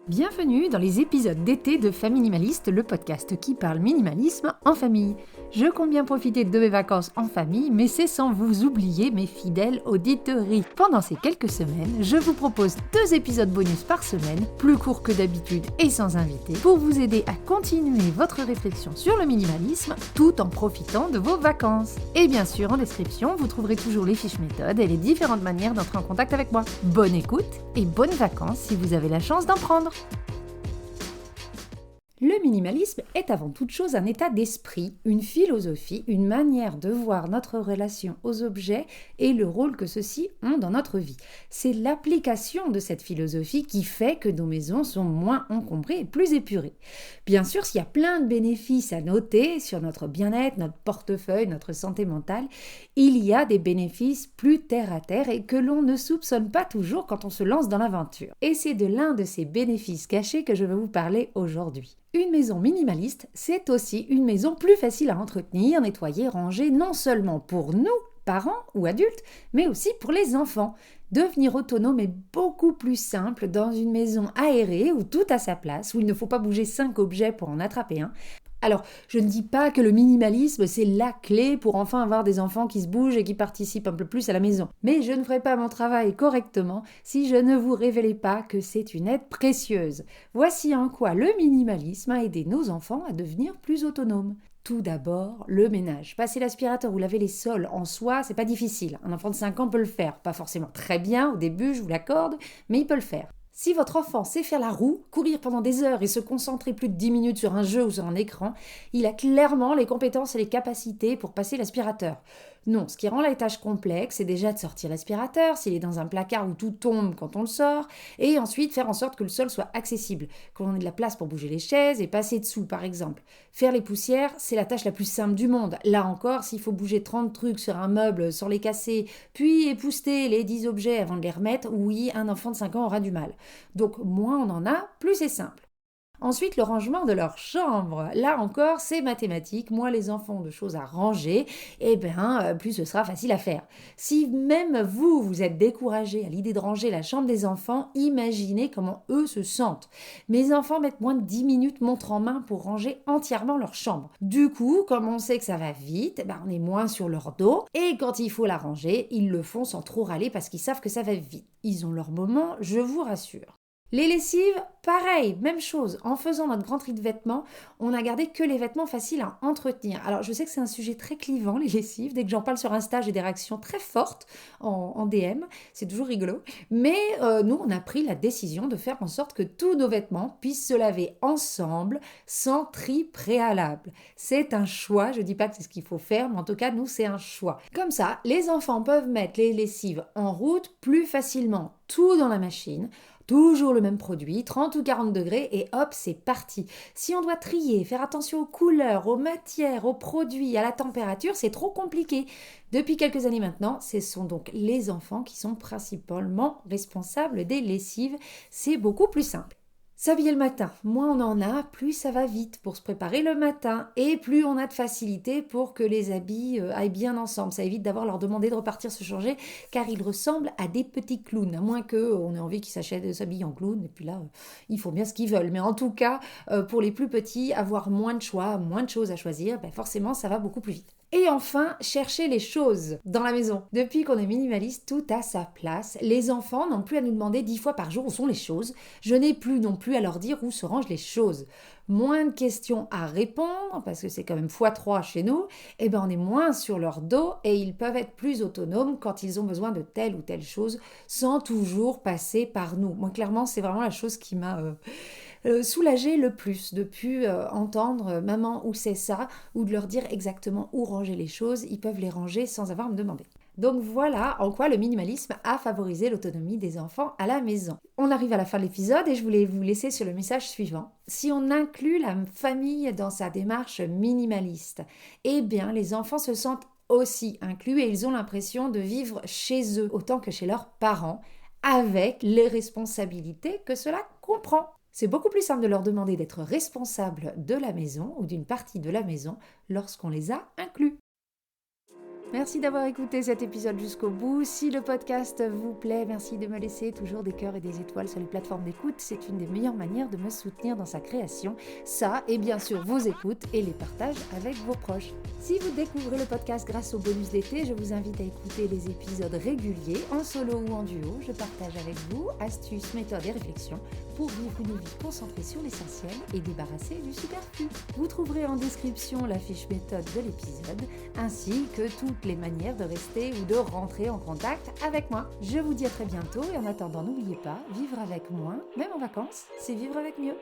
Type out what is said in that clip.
Bienvenue dans les épisodes d'été de Faminimaliste, le podcast qui parle minimalisme en famille. Je compte bien profiter de mes vacances en famille, mais c'est sans vous oublier mes fidèles auditeurs. Pendant ces quelques semaines, je vous propose 2 épisodes bonus par semaine, plus courts que d'habitude et sans invité, pour vous aider à continuer votre réflexion sur le minimalisme tout en profitant de vos vacances. Et bien sûr, en description, vous trouverez toujours les fiches méthodes et les différentes manières d'entrer en contact avec moi. Bonne écoute et bonnes vacances si vous avez la chance d'en prendre. Le minimalisme est avant toute chose un état d'esprit, une philosophie, une manière de voir notre relation aux objets et le rôle que ceux-ci ont dans notre vie. C'est l'application de cette philosophie qui fait que nos maisons sont moins encombrées et plus épurées. Bien sûr, s'il y a plein de bénéfices à noter sur notre bien-être, notre portefeuille, notre santé mentale, il y a des bénéfices plus terre à terre et que l'on ne soupçonne pas toujours quand on se lance dans l'aventure. Et c'est de l'un de ces bénéfices cachés que je vais vous parler aujourd'hui. Une maison minimaliste, c'est aussi une maison plus facile à entretenir, nettoyer, ranger, non seulement pour nous, parents ou adultes, mais aussi pour les enfants. Devenir autonome est beaucoup plus simple dans une maison aérée où tout a sa place, où il ne faut pas bouger 5 objets pour en attraper un. Alors, je ne dis pas que le minimalisme, c'est la clé pour enfin avoir des enfants qui se bougent et qui participent un peu plus à la maison. Mais je ne ferai pas mon travail correctement si je ne vous révélais pas que c'est une aide précieuse. Voici en quoi le minimalisme a aidé nos enfants à devenir plus autonomes. Tout d'abord, le ménage. Passer l'aspirateur ou laver les sols en soi, c'est pas difficile. Un enfant de 5 ans peut le faire. Pas forcément très bien au début, je vous l'accorde, mais il peut le faire. Si votre enfant sait faire la roue, courir pendant des heures et se concentrer plus de 10 minutes sur un jeu ou sur un écran, il a clairement les compétences et les capacités pour passer l'aspirateur. Non, ce qui rend la tâche complexe, c'est déjà de sortir l'aspirateur, s'il est dans un placard où tout tombe quand on le sort, et ensuite faire en sorte que le sol soit accessible, qu'on ait de la place pour bouger les chaises et passer dessous par exemple. Faire les poussières, c'est la tâche la plus simple du monde. Là encore, s'il faut bouger 30 trucs sur un meuble sans les casser, puis épousseter les 10 objets avant de les remettre, oui, un enfant de 5 ans aura du mal. Donc moins on en a, plus c'est simple. Ensuite, le rangement de leur chambre. Là encore, c'est mathématique. Moins les enfants ont de choses à ranger, plus ce sera facile à faire. Si même vous êtes découragé à l'idée de ranger la chambre des enfants, imaginez comment eux se sentent. Mes enfants mettent moins de 10 minutes montre en main pour ranger entièrement leur chambre. Du coup, comme on sait que ça va vite, on est moins sur leur dos. Et quand il faut la ranger, ils le font sans trop râler parce qu'ils savent que ça va vite. Ils ont leur moment, je vous rassure. Les lessives, pareil, même chose. En faisant notre grand tri de vêtements, on n'a gardé que les vêtements faciles à entretenir. Alors, je sais que c'est un sujet très clivant, les lessives. Dès que j'en parle sur Insta, j'ai des réactions très fortes en DM. C'est toujours rigolo. Mais nous, on a pris la décision de faire en sorte que tous nos vêtements puissent se laver ensemble, sans tri préalable. C'est un choix. Je ne dis pas que c'est ce qu'il faut faire, mais en tout cas, nous, c'est un choix. Comme ça, les enfants peuvent mettre les lessives en route plus facilement. Tout dans la machine. Toujours le même produit, 30 ou 40 degrés et hop, c'est parti. Si on doit trier, faire attention aux couleurs, aux matières, aux produits, à la température, c'est trop compliqué. Depuis quelques années maintenant, ce sont donc les enfants qui sont principalement responsables des lessives. C'est beaucoup plus simple. S'habiller le matin, moins on en a, plus ça va vite pour se préparer le matin et plus on a de facilité pour que les habits aillent bien ensemble. Ça évite d'avoir leur demander de repartir se changer car ils ressemblent à des petits clowns, à moins qu'on ait envie qu'ils s'habillent en clown et puis là, ils font bien ce qu'ils veulent. Mais en tout cas, pour les plus petits, avoir moins de choix, moins de choses à choisir, forcément ça va beaucoup plus vite. Et enfin, chercher les choses dans la maison. Depuis qu'on est minimaliste, tout a sa place. Les enfants n'ont plus à nous demander 10 fois par jour où sont les choses. Je n'ai plus non plus à leur dire où se rangent les choses. Moins de questions à répondre, parce que c'est quand même x3 chez nous, on est moins sur leur dos et ils peuvent être plus autonomes quand ils ont besoin de telle ou telle chose sans toujours passer par nous. Moi, clairement, c'est vraiment la chose qui m'a soulagée le plus, de plus entendre maman où c'est ça, ou de leur dire exactement où ranger les choses. Ils peuvent les ranger sans avoir à me demander. Donc voilà en quoi le minimalisme a favorisé l'autonomie des enfants à la maison. On arrive à la fin de l'épisode et je voulais vous laisser sur le message suivant. Si on inclut la famille dans sa démarche minimaliste, les enfants se sentent aussi inclus et ils ont l'impression de vivre chez eux autant que chez leurs parents, avec les responsabilités que cela comprend. C'est beaucoup plus simple de leur demander d'être responsables de la maison ou d'une partie de la maison lorsqu'on les a inclus. Merci d'avoir écouté cet épisode jusqu'au bout. Si le podcast vous plaît, merci de me laisser toujours des cœurs et des étoiles sur les plateformes d'écoute. C'est une des meilleures manières de me soutenir dans sa création. Ça, et bien sûr vos écoutes et les partages avec vos proches. Si vous découvrez le podcast grâce au bonus d'été, je vous invite à écouter les épisodes réguliers, en solo ou en duo. Je partage avec vous astuces, méthodes et réflexions pour vivre une vie concentrée sur l'essentiel et débarrassée du superflu. Vous trouverez en description la fiche méthode de l'épisode, ainsi que toutes les manières de rester ou de rentrer en contact avec moi. Je vous dis à très bientôt et en attendant, n'oubliez pas, vivre avec moins, même en vacances, c'est vivre avec mieux.